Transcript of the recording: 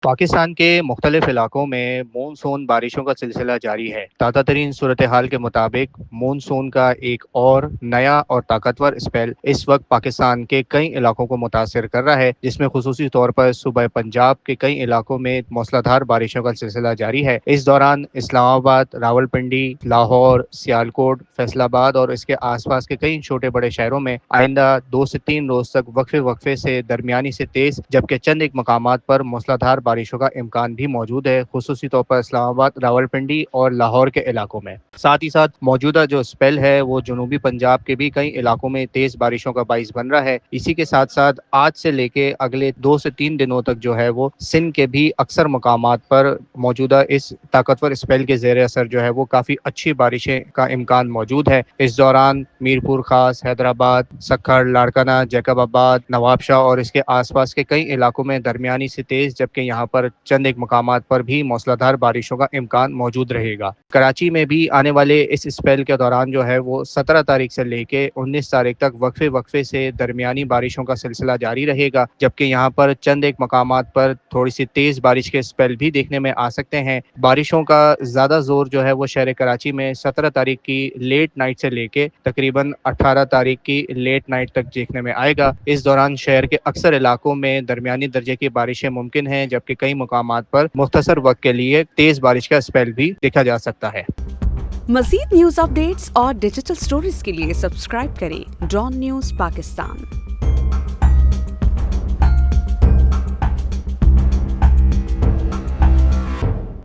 پاکستان کے مختلف علاقوں میں مونسون بارشوں کا سلسلہ جاری ہے۔ تازہ ترین صورتحال کے مطابق مونسون کا ایک اور نیا اور طاقتور اسپیل اس وقت پاکستان کے کئی علاقوں کو متاثر کر رہا ہے، جس میں خصوصی طور پر صوبہ پنجاب کے کئی علاقوں میں موسلادھار بارشوں کا سلسلہ جاری ہے۔ اس دوران اسلام آباد، راولپنڈی، لاہور، سیالکوٹ، فیصل آباد اور اس کے آس پاس کے کئی چھوٹے بڑے شہروں میں آئندہ 2 سے 3 روز تک وقفے سے درمیانی سے تیز جبکہ چند ایک مقامات پر موسلادھار بارشوں کا امکان بھی موجود ہے، خصوصی طور پر اسلام آباد، راولپنڈی اور لاہور کے علاقوں میں۔ ساتھ ہی ساتھ موجودہ جو اسپیل ہے وہ جنوبی پنجاب کے بھی کئی علاقوں میں تیز بارشوں کا باعث بن رہا ہے۔ اسی کے ساتھ ساتھ آج سے لے کے اگلے 2 سے 3 دنوں تک جو ہے وہ سندھ کے بھی اکثر مقامات پر موجودہ اس طاقتور اسپیل کے زیر اثر جو ہے وہ کافی اچھی بارشیں کا امکان موجود ہے۔ اس دوران میرپور خاص، حیدرآباد، سکھڑ، لاڑکانہ، جیکب آباد، نواب شاہ اور اس کے آس پاس کے کئی علاقوں میں درمیانی سے تیز جبکہ یہاں پر چند ایک مقامات پر بھی موسلادھار بارشوں کا امکان موجود رہے گا۔ کراچی میں بھی آنے والے اس اسپیل کے دوران جو ہے وہ 17 تاریخ سے لے کے 19 تاریخ تک وقفے سے درمیانی بارشوں کا سلسلہ جاری رہے گا، جبکہ یہاں پر چند ایک مقامات پر تھوڑی سی تیز بارش کے اسپیل بھی دیکھنے میں آ سکتے ہیں۔ بارشوں کا زیادہ زور جو ہے وہ شہر کراچی میں 17 تاریخ کی لیٹ نائٹ سے لے کے تقریباً 18 تاریخ کی لیٹ نائٹ تک دیکھنے میں آئے گا۔ اس دوران شہر کے اکثر علاقوں میں درمیانی درجے کی بارشیں ممکن ہیں، جبکہ کئی مقامات پر مختصر وقت کے لیے تیز بارش کا اسپیل بھی دیکھا جا سکتا ہے۔ مزید نیوز اپ ڈیٹس اور ڈیجیٹل سٹوریز کے لیے سبسکرائب کریں ڈان نیوز پاکستان۔